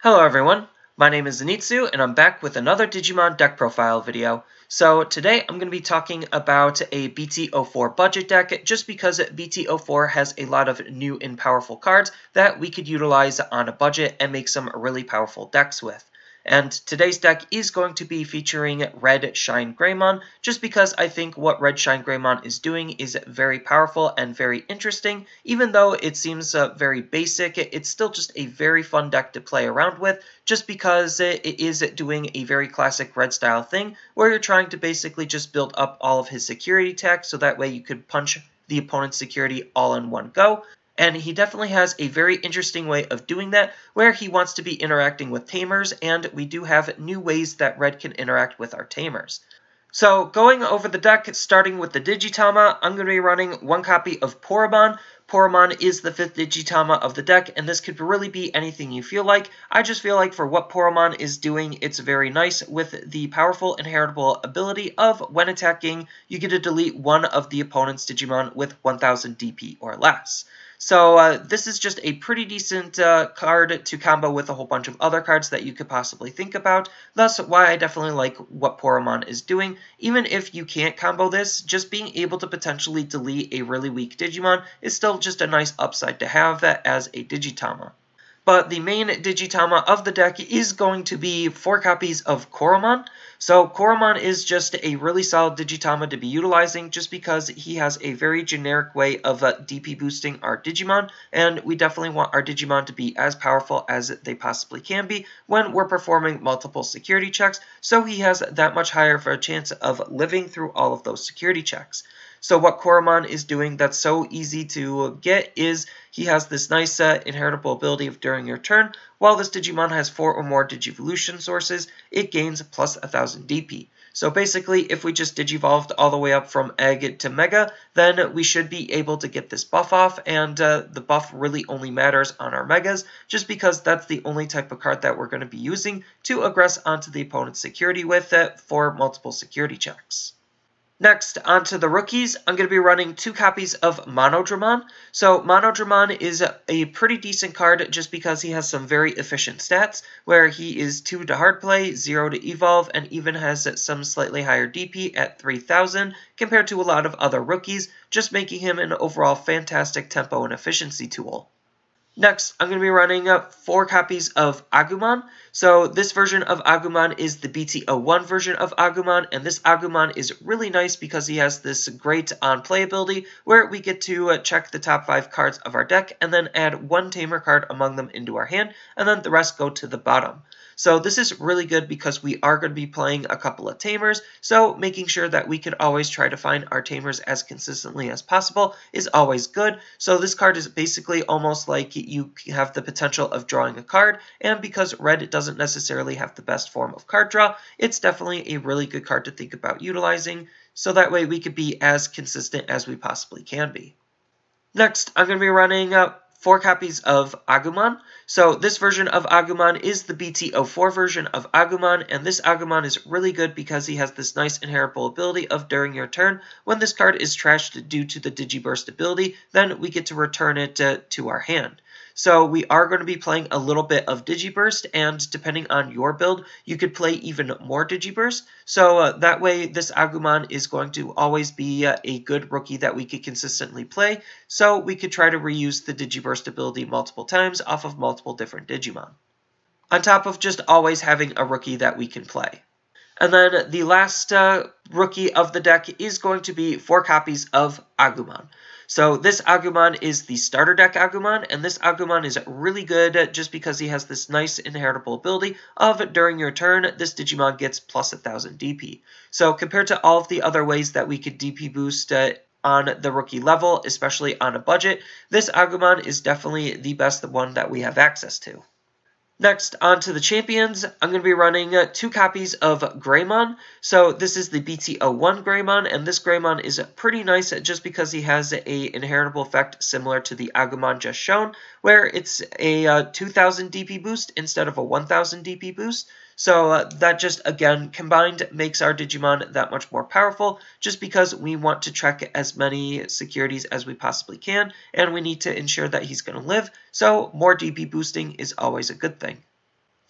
Hello everyone, my name is Zenitsu and I'm back with another Digimon deck profile video. So today I'm going to be talking about a BT04 budget deck just because BT04 has a lot of new and powerful cards that we could utilize on a budget and make some really powerful decks with. And today's deck is going to be featuring Red Shinegreymon just because I think what Red Shinegreymon is doing is very powerful and very interesting. Even though it seems very basic, it's still just a very fun deck to play around with just because it is doing a very classic Red style thing where you're trying to basically just build up all of his security tech so that way you could punch the opponent's security all in one go. And he definitely has a very interesting way of doing that, where he wants to be interacting with tamers, and we do have new ways that Red can interact with our tamers. So, going over the deck, starting with the Digitama, I'm going to be running one copy of Poromon. Poromon is the 5th Digitama of the deck, and this could really be anything you feel like. I just feel like for what Poromon is doing, it's very nice with the powerful inheritable ability of, when attacking, you get to delete one of the opponent's Digimon with 1000 DP or less. So this is just a pretty decent card to combo with a whole bunch of other cards that you could possibly think about. Thus, why I definitely like what Poromon is doing. Even if you can't combo this, just being able to potentially delete a really weak Digimon is still just a nice upside to have as a Digitama. But the main Digitama of the deck is going to be 4 copies of Koromon. So Koromon is just a really solid Digitama to be utilizing just because he has a very generic way of DP boosting our Digimon, and we definitely want our Digimon to be as powerful as they possibly can be when we're performing multiple security checks, so he has that much higher of a chance of living through all of those security checks. So what Koromon is doing that's so easy to get is he has this nice inheritable ability of during your turn. While this Digimon has 4 or more Digivolution sources, it gains plus 1000 DP. So basically, if we just Digivolved all the way up from Egg to Mega, then we should be able to get this buff off, and the buff really only matters on our Megas, just because that's the only type of card that we're going to be using to aggress onto the opponent's security with for multiple security checks. Next, onto the rookies, I'm going to be running 2 copies of Monodramon. So Monodramon is a pretty decent card just because he has some very efficient stats, where he is 2 to hard play, 0 to evolve, and even has some slightly higher DP at 3000 compared to a lot of other rookies, just making him an overall fantastic tempo and efficiency tool. Next, I'm going to be running 4 copies of Agumon. So this version of Agumon is the BT01 version of Agumon, and this Agumon is really nice because he has this great on-play ability where we get to check the top 5 cards of our deck and then add 1 tamer card among them into our hand, and then the rest go to the bottom. So this is really good because we are going to be playing a couple of tamers, so making sure that we can always try to find our tamers as consistently as possible is always good. So this card is basically almost like you have the potential of drawing a card, and because Red doesn't necessarily have the best form of card draw, it's definitely a really good card to think about utilizing, so that way we could be as consistent as we possibly can be. Next, I'm going to be running 4 copies of Agumon. So this version of Agumon is the BT04 version of Agumon, and this Agumon is really good because he has this nice inheritable ability of during your turn, when this card is trashed due to the digiburst ability, then we get to return it to our hand. So we are going to be playing a little bit of Digiburst, and depending on your build, you could play even more Digiburst. So that way, this Agumon is going to always be a good rookie that we could consistently play. So we could try to reuse the Digiburst ability multiple times off of multiple different Digimon, on top of just always having a rookie that we can play. And then the last rookie of the deck is going to be 4 copies of Agumon. So this Agumon is the starter deck Agumon, and this Agumon is really good just because he has this nice inheritable ability of during your turn, this Digimon gets plus 1000 DP. So compared to all of the other ways that we could DP boost on the rookie level, especially on a budget, this Agumon is definitely the best one that we have access to. Next, on to the champions, I'm going to be running 2 copies of Greymon. So this is the BT01 Greymon, and this Greymon is pretty nice just because he has a inheritable effect similar to the Agumon just shown, where it's a 2000 DP boost instead of a 1000 DP boost. So that just, again, combined makes our Digimon that much more powerful, just because we want to check as many securities as we possibly can, and we need to ensure that he's going to live, so more DP boosting is always a good thing.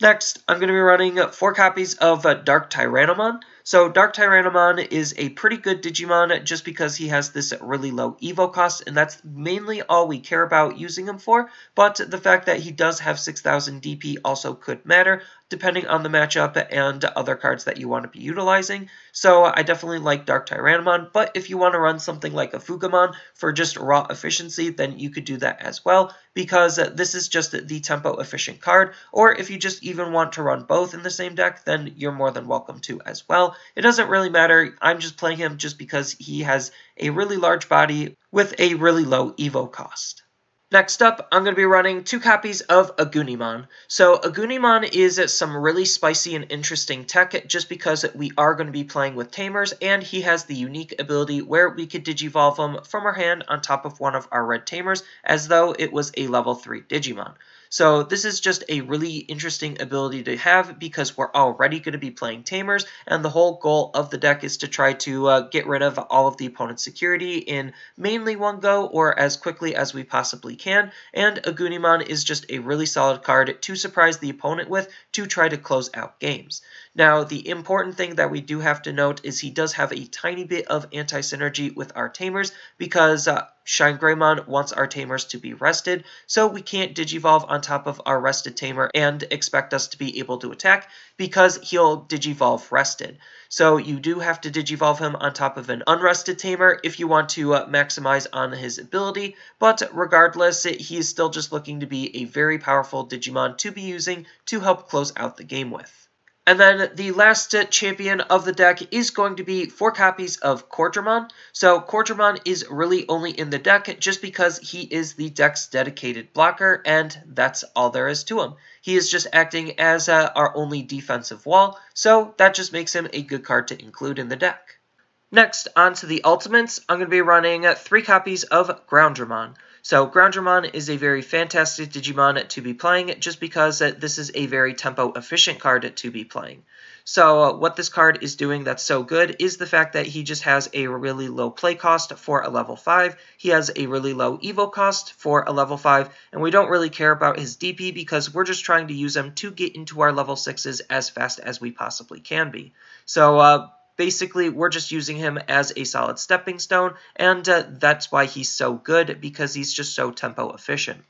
Next, I'm going to be running 4 copies of DarkTyrannomon. So DarkTyrannomon is a pretty good Digimon just because he has this really low Evo cost, and that's mainly all we care about using him for, but the fact that he does have 6000 DP also could matter, depending on the matchup and other cards that you want to be utilizing. So I definitely like DarkTyrannomon, but if you want to run something like a Fugamon for just raw efficiency, then you could do that as well, because this is just the tempo efficient card, or if you just even want to run both in the same deck, then you're more than welcome to as well. It doesn't really matter. I'm just playing him just because he has a really large body with a really low Evo cost. Next up, I'm going to be running 2 copies of Agumon. So Agumon is some really spicy and interesting tech just because we are going to be playing with tamers, and he has the unique ability where we could digivolve him from our hand on top of one of our red tamers as though it was a level 3 Digimon. So this is just a really interesting ability to have because we're already going to be playing tamers, and the whole goal of the deck is to try to get rid of all of the opponent's security in mainly one go or as quickly as we possibly can, and Agumon is just a really solid card to surprise the opponent with to try to close out games. Now, the important thing that we do have to note is he does have a tiny bit of anti-synergy with our tamers because Shinegreymon wants our tamers to be rested, so we can't digivolve on top of our rested tamer and expect us to be able to attack because he'll digivolve rested. So you do have to digivolve him on top of an unrested tamer if you want to maximize on his ability, but regardless, he is still just looking to be a very powerful Digimon to be using to help close out the game with. And then the last champion of the deck is going to be 4 copies of Koromon. So Koromon is really only in the deck just because he is the deck's dedicated blocker, and that's all there is to him. He is just acting as our only defensive wall, so that just makes him a good card to include in the deck. Next, on to the ultimates, I'm going to be running 3 copies of Groundramon. So Groundramon is a very fantastic Digimon to be playing just because this is a very tempo efficient card to be playing. So what this card is doing that's so good is the fact that he just has a really low play cost for a level 5, he has a really low evo cost for a level 5, and we don't really care about his DP because we're just trying to use him to get into our level 6s as fast as we possibly can be. So basically, we're just using him as a solid stepping stone, and that's why he's so good, because he's just so tempo efficient.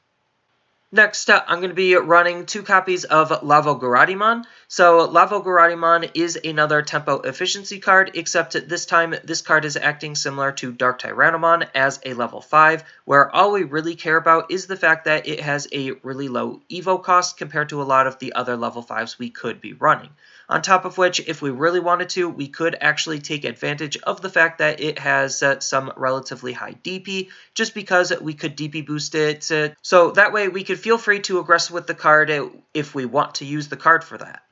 Next, I'm going to be running 2 copies of Lavogaritamon. So Lavogaritamon is another tempo efficiency card, except this time this card is acting similar to DarkTyrannomon as a level 5, where all we really care about is the fact that it has a really low evo cost compared to a lot of the other level 5s we could be running. On top of which, if we really wanted to, we could actually take advantage of the fact that it has some relatively high DP, just because we could DP boost it, so that way we could feel free to aggress with the card if we want to use the card for that.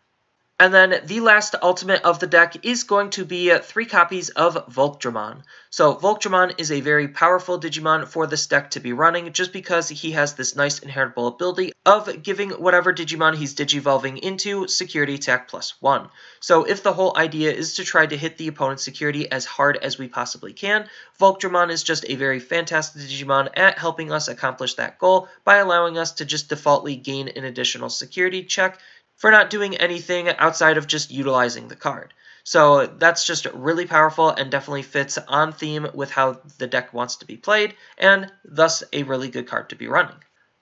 And then the last ultimate of the deck is going to be 3 copies of Voltramon. So Voltramon is a very powerful Digimon for this deck to be running just because he has this nice inheritable ability of giving whatever Digimon he's digivolving into security attack +1. So if the whole idea is to try to hit the opponent's security as hard as we possibly can, Voltramon is just a very fantastic Digimon at helping us accomplish that goal by allowing us to just defaultly gain an additional security check for not doing anything outside of just utilizing the card. So that's just really powerful and definitely fits on theme with how the deck wants to be played, and thus a really good card to be running.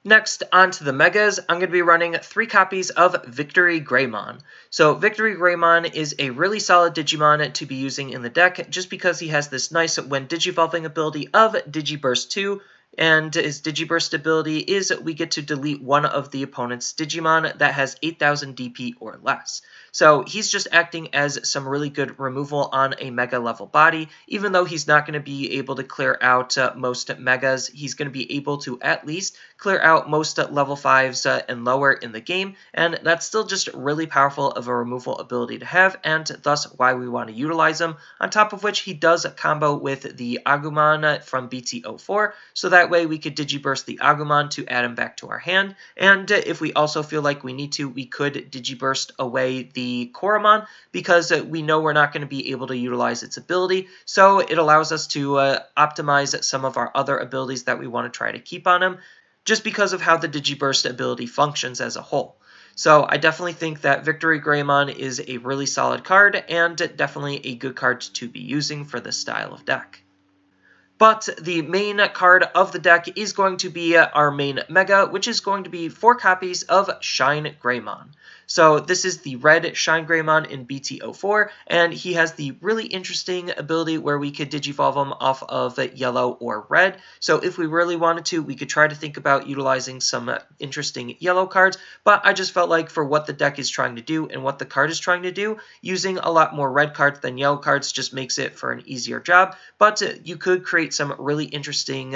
Next, on to the Megas, I'm going to be running 3 copies of Shinegreymon. So Shinegreymon is a really solid Digimon to be using in the deck just because he has this nice when digivolving ability of Digiburst 2, and his Digiburst ability is we get to delete one of the opponent's Digimon that has 8000 DP or less. So he's just acting as some really good removal on a Mega level body. Even though he's not going to be able to clear out most Megas, he's going to be able to at least clear out most level 5s and lower in the game, and that's still just really powerful of a removal ability to have, and thus why we want to utilize him. On top of which, he does combo with the Agumon from BT04, so that way we could Digiburst the Agumon to add him back to our hand, and if we also feel like we need to, we could Digiburst away the Koromon, because we know we're not going to be able to utilize its ability, so it allows us to optimize some of our other abilities that we want to try to keep on him, just because of how the Digiburst ability functions as a whole. So I definitely think that Victory Greymon is a really solid card and definitely a good card to be using for this style of deck. But the main card of the deck is going to be our main Mega, which is going to be 4 copies of Shinegreymon. So this is the red Shinegreymon in BT04, and he has the really interesting ability where we could digivolve him off of yellow or red. So if we really wanted to, we could try to think about utilizing some interesting yellow cards, but I just felt like for what the deck is trying to do and what the card is trying to do, using a lot more red cards than yellow cards just makes it for an easier job. But you could create some really interesting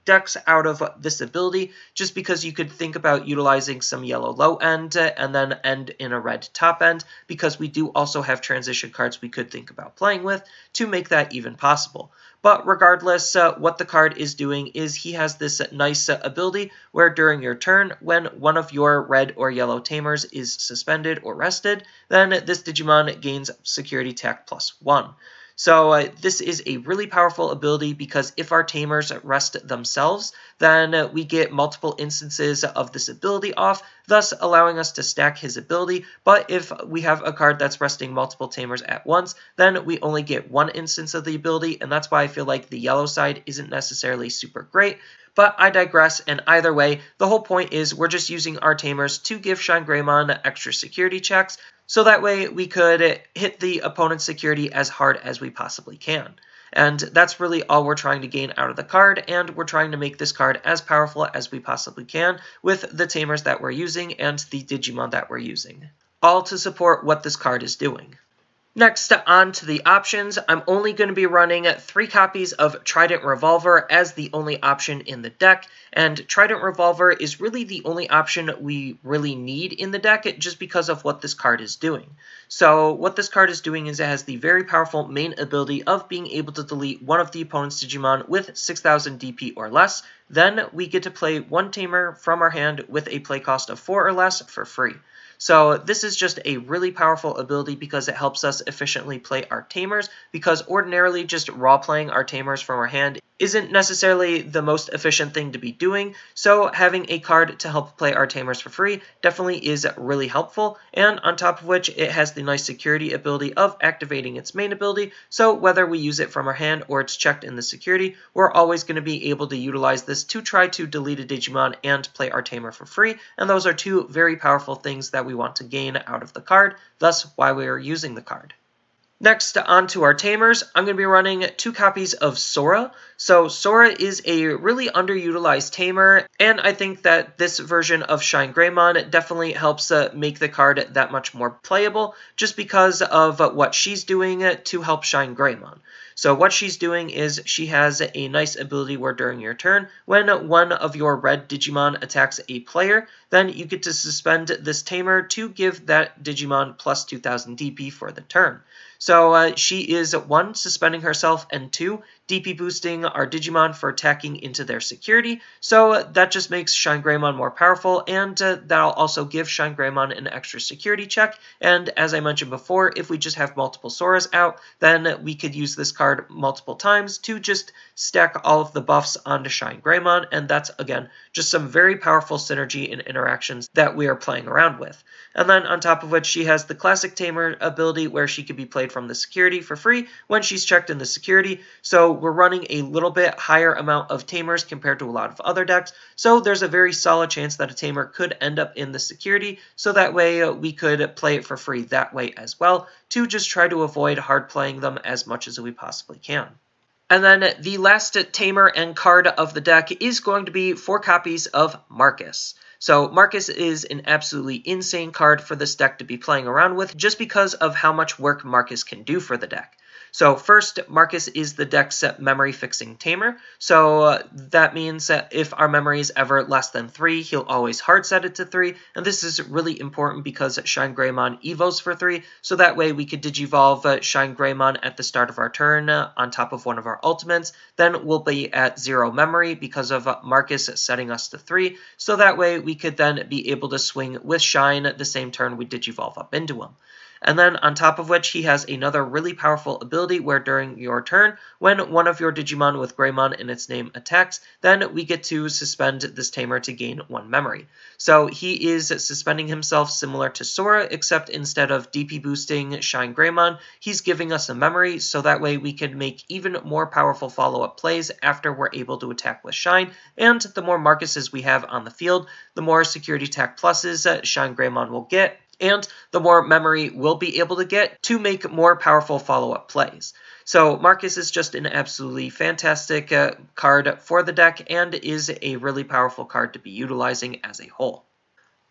decks out of this ability, just because you could think about utilizing some yellow low end and then end in a red top end, because we do also have transition cards we could think about playing with to make that even possible. But regardless, what the card is doing is he has this nice ability where during your turn, when one of your red or yellow tamers is suspended or rested, then this Digimon gains security tech +1. So this is a really powerful ability because if our tamers rest themselves, then we get multiple instances of this ability off, thus allowing us to stack his ability. But if we have a card that's resting multiple tamers at once, then we only get one instance of the ability, and that's why I feel like the yellow side isn't necessarily super great. But I digress, and either way, the whole point is we're just using our tamers to give Shinegreymon extra security checks, so that way we could hit the opponent's security as hard as we possibly can. And that's really all we're trying to gain out of the card, and we're trying to make this card as powerful as we possibly can with the tamers that we're using and the Digimon that we're using, all to support what this card is doing. Next, on to the options. I'm only going to be running 3 copies of Trident Revolver as the only option in the deck, and Trident Revolver is really the only option we really need in the deck just because of what this card is doing. So what this card is doing is it has the very powerful main ability of being able to delete one of the opponent's Digimon with 6000 DP or less. Then we get to play 1 tamer from our hand with a play cost of 4 or less for free. So this is just a really powerful ability because it helps us efficiently play our tamers, because ordinarily just raw playing our tamers from our hand isn't necessarily the most efficient thing to be doing, so having a card to help play our tamers for free definitely is really helpful, and on top of which it has the nice security ability of activating its main ability, so whether we use it from our hand or it's checked in the security, we're always going to be able to utilize this to try to delete a Digimon and play our tamer for free, and those are 2 very powerful things that we want to gain out of the card, thus why we are using the card. Next, on to our tamers. I'm going to be running 2 copies of Sora. So Sora is a really underutilized tamer, and I think that this version of Shinegreymon definitely helps make the card that much more playable, just because of what she's doing to help Shinegreymon. So what she's doing is she has a nice ability where during your turn, when one of your red Digimon attacks a player, then you get to suspend this tamer to give that Digimon plus 2000 DP for the turn. So she is 1, suspending herself, and 2, DP boosting our Digimon for attacking into their security, so that just makes Shinegreymon more powerful, and that'll also give Shinegreymon an extra security check, and as I mentioned before, if we just have multiple Soras out, then we could use this card multiple times to just stack all of the buffs onto Shinegreymon, and that's, again, just some very powerful synergy and interactions that we are playing around with. And then on top of which, she has the classic tamer ability where she could be played from the security for free when she's checked in the security, so we're running a little bit higher amount of tamers compared to a lot of other decks, so there's a very solid chance that a tamer could end up in the security, so that way we could play it for free that way as well, to just try to avoid hard playing them as much as we possibly can. And then the last tamer and card of the deck is going to be 4 copies of Marcus. So Marcus is an absolutely insane card for this deck to be playing around with, just because of how much work Marcus can do for the deck. So first, Marcus is the deck's memory fixing tamer, so that means that if our memory is ever less than 3, he'll always hard set it to 3, and this is really important because Shinegreymon evos for 3, so that way we could digivolve Shinegreymon at the start of our turn on top of one of our ultimates, then we'll be at 0 memory because of Marcus setting us to 3, so that way we could then be able to swing with Shine the same turn we digivolve up into him. And then on top of which he has another really powerful ability where during your turn, when one of your Digimon with Greymon in its name attacks, then we get to suspend this tamer to gain 1 memory. So he is suspending himself similar to Sora, except instead of DP boosting Shinegreymon, he's giving us a memory, so that way we can make even more powerful follow-up plays after we're able to attack with Shine, and the more Marcuses we have on the field, the more security attack pluses Shinegreymon will get, and the more memory we'll be able to get to make more powerful follow-up plays. So Marcus is just an absolutely fantastic card for the deck and is a really powerful card to be utilizing as a whole.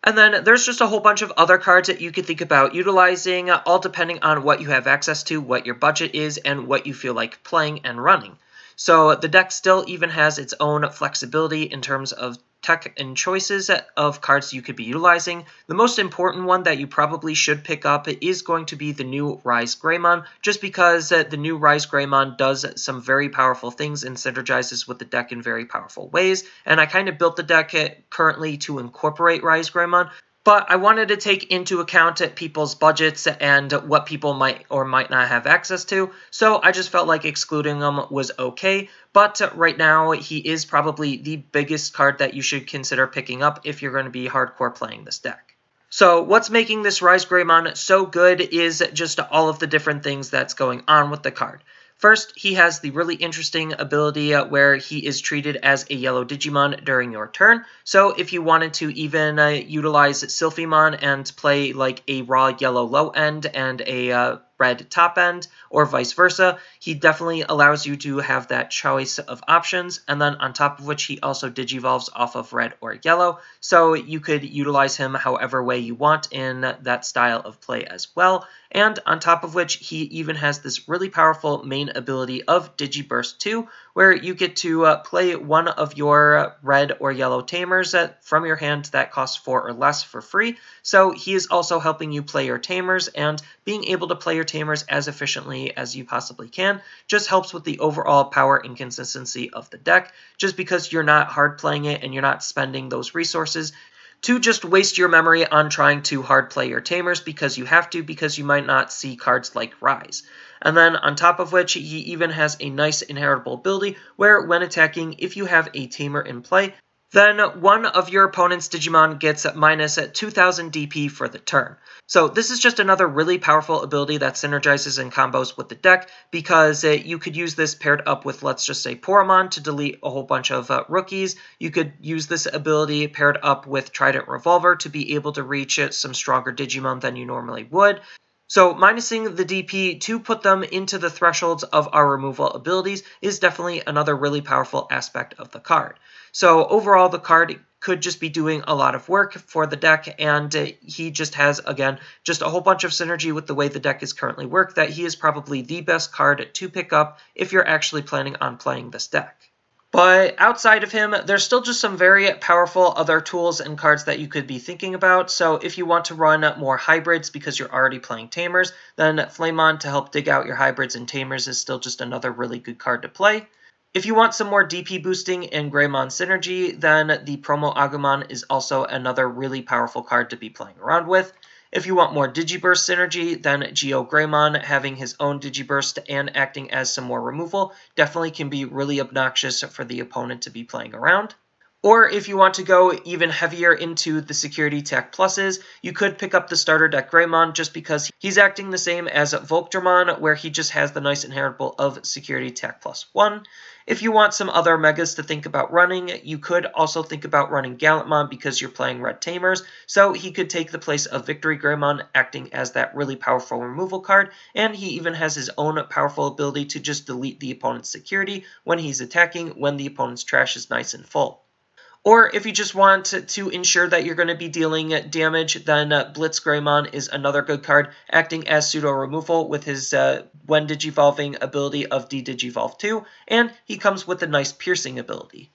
And then there's just a whole bunch of other cards that you could think about utilizing, all depending on what you have access to, what your budget is, and what you feel like playing and running. So the deck still even has its own flexibility in terms of tech and choices of cards you could be utilizing. The most important one that you probably should pick up is going to be the new rizegreymon, just because the new rizegreymon does some very powerful things and synergizes with the deck in very powerful ways, and I kind of built the deck currently to incorporate rizegreymon. But I wanted to take into account people's budgets and what people might or might not have access to, so I just felt like excluding them was okay. But right now, he is probably the biggest card that you should consider picking up if you're going to be hardcore playing this deck. So what's making this rizegreymon so good is just all of the different things that's going on with the card. First, he has the really interesting ability where he is treated as a yellow Digimon during your turn. So if you wanted to even utilize Sylphimon and play like a raw yellow low end and a red top end, or vice versa, he definitely allows you to have that choice of options, and then on top of which he also digivolves off of red or yellow, so you could utilize him however way you want in that style of play as well. And on top of which, he even has this really powerful main ability of Digiburst 2, where you get to play one of your red or yellow tamers from your hand that costs 4 or less for free. So he is also helping you play your tamers, and being able to play your tamers as efficiently as you possibly can just helps with the overall power and consistency of the deck, just because you're not hard playing it and you're not spending those resources to just waste your memory on trying to hard play your tamers because you have to, because you might not see cards like Ryze. And then on top of which, he even has a nice inheritable ability where when attacking, if you have a tamer in play, then one of your opponent's Digimon gets minus 2000 DP for the turn. So this is just another really powerful ability that synergizes and combos with the deck, because you could use this paired up with, let's just say, Poromon to delete a whole bunch of rookies. You could use this ability paired up with Trident Revolver to be able to reach some stronger Digimon than you normally would. So minusing the DP to put them into the thresholds of our removal abilities is definitely another really powerful aspect of the card. So overall, the card could just be doing a lot of work for the deck, and he just has, again, just a whole bunch of synergy with the way the deck is currently worked, that he is probably the best card to pick up if you're actually planning on playing this deck. But outside of him, there's still just some very powerful other tools and cards that you could be thinking about. So if you want to run more hybrids because you're already playing tamers, then Flamemon to help dig out your hybrids and tamers is still just another really good card to play. If you want some more DP boosting and Greymon synergy, then the Promo Agumon is also another really powerful card to be playing around with. If you want more Digiburst synergy, then Greymon having his own Digiburst and acting as some more removal definitely can be really obnoxious for the opponent to be playing around. Or if you want to go even heavier into the security tech pluses, you could pick up the starter deck Greymon just because he's acting the same as Volkdramon, where he just has the nice inheritable of security tech +1. If you want some other megas to think about running, you could also think about running Gallantmon because you're playing red tamers, so he could take the place of Victory Greymon, acting as that really powerful removal card, and he even has his own powerful ability to just delete the opponent's security when he's attacking when the opponent's trash is nice and full. Or if you just want to ensure that you're going to be dealing damage, then Blitz Greymon is another good card, acting as pseudo-removal with his when digivolving ability of D-Digivolve 2, and he comes with a nice piercing ability.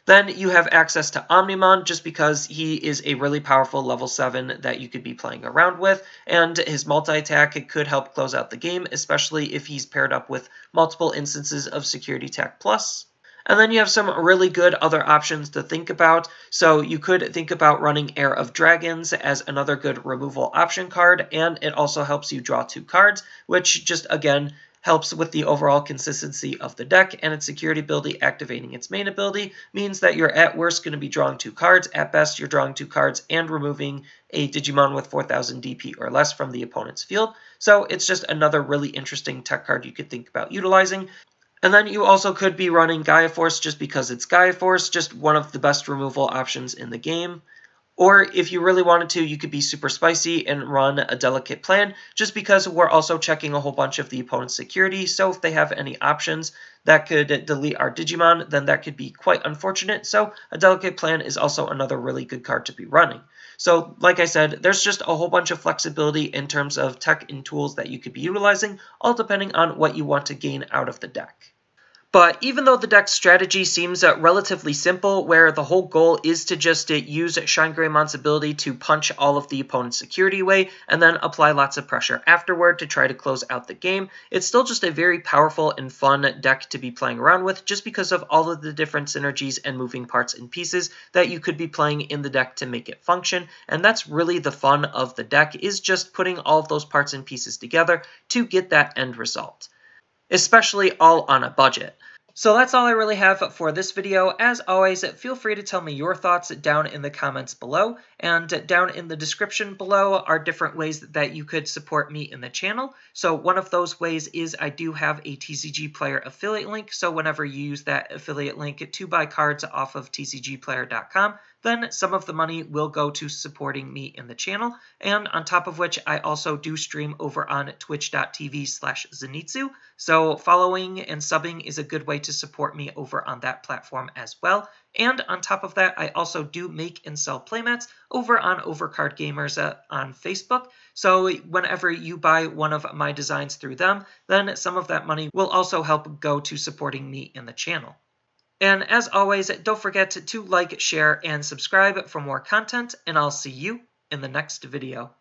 Then you have access to Omnimon just because he is a really powerful level 7 that you could be playing around with, and his multi-attack could help close out the game, especially if he's paired up with multiple instances of Security Attack Plus. And then you have some really good other options to think about. So you could think about running Heir of Dragons as another good removal option card, and it also helps you draw 2 cards, which just again helps with the overall consistency of the deck, and its security ability activating its main ability means that you're at worst going to be drawing 2 cards, at best you're drawing 2 cards and removing a Digimon with 4000 DP or less from the opponent's field. So it's just another really interesting tech card you could think about utilizing. And then you also could be running Gaia Force just because it's Gaia Force, just one of the best removal options in the game. Or if you really wanted to, you could be super spicy and run a Delicate Plan, just because we're also checking a whole bunch of the opponent's security, so if they have any options that could delete our Digimon, then that could be quite unfortunate, so a Delicate Plan is also another really good card to be running. So, like I said, there's just a whole bunch of flexibility in terms of tech and tools that you could be utilizing, all depending on what you want to gain out of the deck. But even though the deck's strategy seems relatively simple, where the whole goal is to just use Shinegreymon ability to punch all of the opponent's security away, and then apply lots of pressure afterward to try to close out the game, it's still just a very powerful and fun deck to be playing around with, just because of all of the different synergies and moving parts and pieces that you could be playing in the deck to make it function, and that's really the fun of the deck, is just putting all of those parts and pieces together to get that end result, especially all on a budget. So that's all I really have for this video. As always, feel free to tell me your thoughts down in the comments below, and down in the description below are different ways that you could support me in the channel. So one of those ways is I do have a TCG Player affiliate link, so whenever you use that affiliate link to buy cards off of tcgplayer.com, then some of the money will go to supporting me in the channel, and on top of which I also do stream over on twitch.tv/Zenitsu, so following and subbing is a good way to support me over on that platform as well. And on top of that, I also do make and sell playmats over on Overcard Gamers on Facebook, so whenever you buy one of my designs through them, then some of that money will also help go to supporting me in the channel. And as always, don't forget to like, share, and subscribe for more content, and I'll see you in the next video.